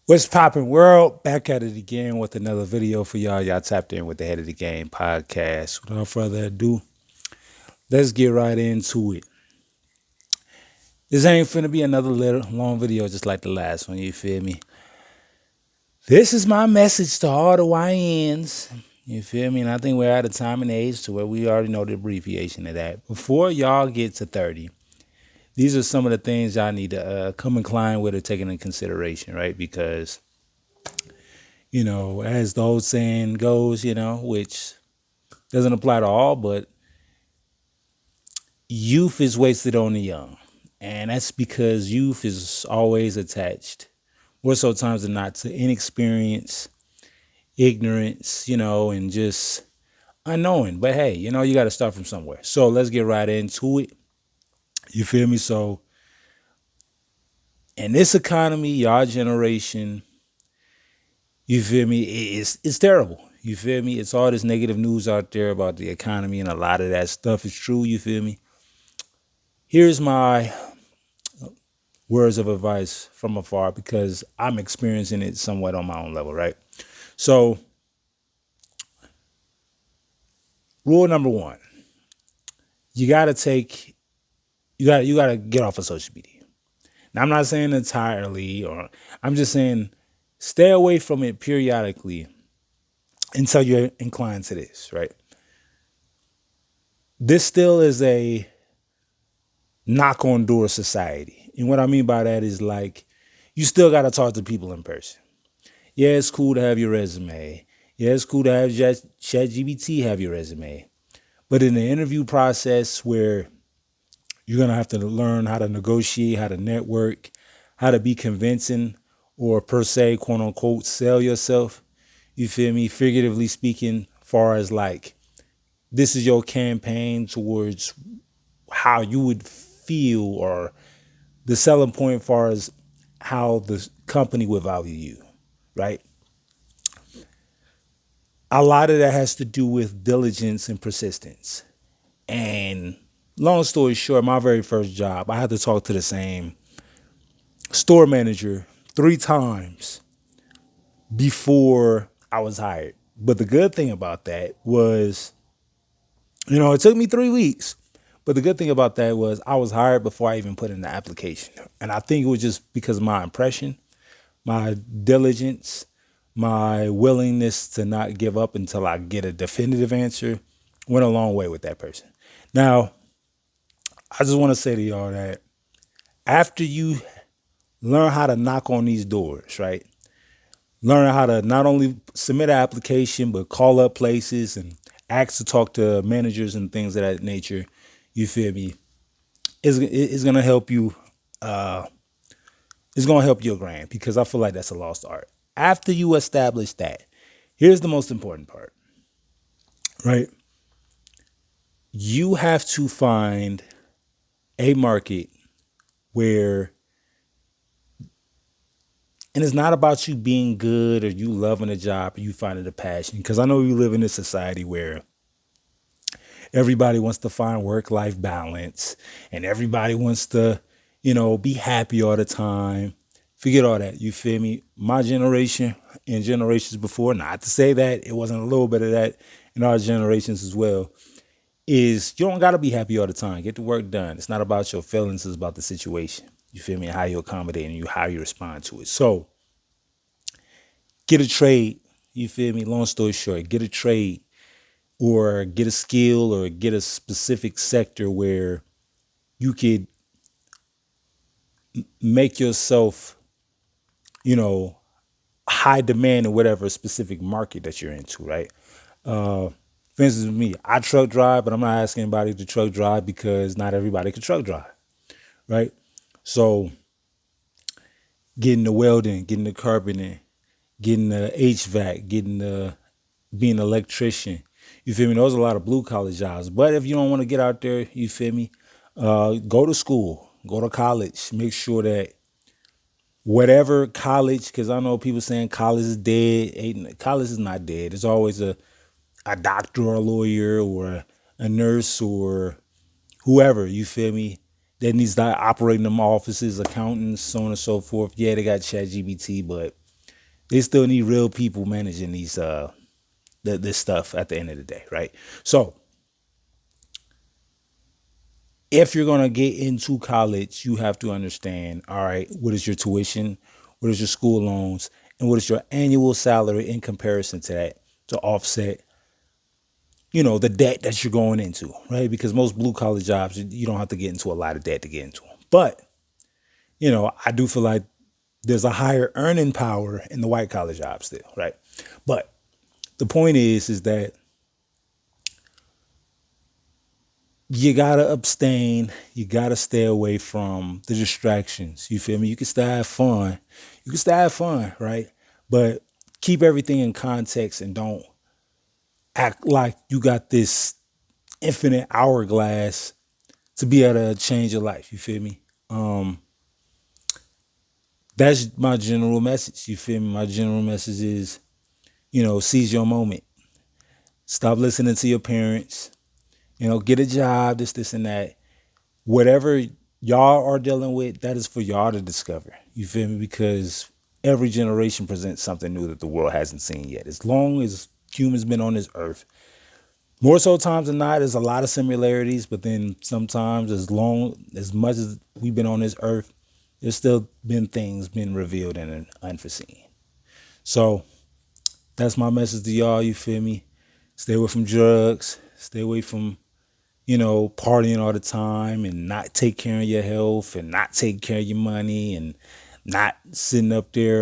What's poppin' world? Back at it again with another video for y'all. Y'all tapped in with the Head of the Game podcast. Without further ado, let's get right into it. This ain't finna be another little long video just like the last one, you feel me? This is my message to all the YNs, you feel me? And I think we're at a time and age to where we already know the abbreviation of that. Before y'all get to 30, these are some of the things y'all need to come inclined with or take into consideration, right? Because as the old saying goes, which doesn't apply to all, but youth is wasted on the young. And that's because youth is always attached, more so times than not, to inexperience, ignorance, and just unknowing. But hey, you got to start from somewhere. So let's get right into it. You feel me? So in this economy, y'all generation, you feel me? It's terrible. You feel me? It's all this negative news out there about the economy, and a lot of that stuff is true. You feel me? Here's my words of advice from afar because I'm experiencing it somewhat on my own level, right? So, rule number one, you gotta get off of social media. Now, I'm not saying entirely, or I'm just saying stay away from it periodically until you're inclined to this, right? This still is a knock on door society. And what I mean by that is like, you still got to talk to people in person. Yeah, it's cool to have your resume. Yeah, it's cool to have ChatGPT have your resume. But in the interview process where you're going to have to learn how to negotiate, how to network, how to be convincing, or per se, quote unquote, sell yourself, you feel me? Figuratively speaking, far as like, this is your campaign towards how you would feel, or the selling point far as how the company would value you, right? A lot of that has to do with diligence and persistence. And long story short, my very first job, I had to talk to the same store manager 3 times before I was hired. But the good thing about that was, it took me 3 weeks. But the good thing about that was I was hired before I even put in the application. And I think it was just because of my impression, my diligence, my willingness to not give up until I get a definitive answer went a long way with that person. Now, I just want to say to y'all that after you learn how to knock on these doors, right? Learn how to not only submit an application, but call up places and ask to talk to managers and things of that nature. You feel me? It's going to help you. It's going to help your brand because I feel like that's a lost art. After you establish that, here's the most important part, right? You have to find a market where, and it's not about you being good or you loving a job or you finding a passion. Because I know we live in a society where everybody wants to find work-life balance and everybody wants to, be happy all the time. Forget all that. You feel me? My generation and generations before, not to say that it wasn't a little bit of that in our generations as well, is you don't got to be happy all the time. Get the work done. It's not about your feelings. It's about the situation. You feel me? How you accommodate and how you respond to it. So get a trade. You feel me? Long story short, get a trade or get a skill or get a specific sector where you could make yourself, high demand in whatever specific market that you're into, right? For instance, with me, I truck drive, but I'm not asking anybody to truck drive because not everybody can truck drive, right? So getting the welding, getting the carpeting, getting the HVAC, being an electrician, you feel me? Those are a lot of blue collar jobs. But if you don't want to get out there, you feel me? Go to school, go to college, make sure that whatever college, because I know people saying college is dead. College is not dead. There's always a doctor or a lawyer or a nurse or whoever, you feel me, that needs to operate in them offices, accountants, so on and so forth. Yeah, they got ChatGPT, but They still need real people managing this stuff at the end of the day, right? So if you're going to get into college, you have to understand, all right, what is your tuition? What is your school loans? And what is your annual salary in comparison to that to offset, the debt that you're going into, right? Because most blue collar jobs, you don't have to get into a lot of debt to get into them. But, I do feel like there's a higher earning power in the white collar jobs still, right? But the point is that you gotta abstain. You gotta stay away from the distractions. You feel me? You can still have fun. You can still have fun, right? But keep everything in context and don't act like you got this infinite hourglass to be able to change your life. You feel me? That's my general message. You feel me? My general message is, seize your moment. Stop listening to your parents. Get a job, this, and that. Whatever y'all are dealing with, that is for y'all to discover. You feel me? Because every generation presents something new that the world hasn't seen yet. As long as humans been on this earth, more so times than not, there's a lot of similarities, but then sometimes as much as we've been on this earth, there's still been things been revealed and unforeseen. So that's my message to y'all. You feel me? Stay away from drugs. Stay away from, partying all the time and not take care of your health and not take care of your money and not sitting up there,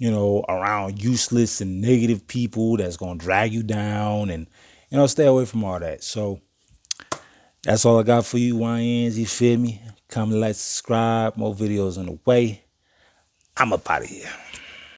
around useless and negative people that's going to drag you down and, stay away from all that. So that's all I got for you, YNs. You feel me? Comment, like, subscribe. More videos on the way. I'm up out of here.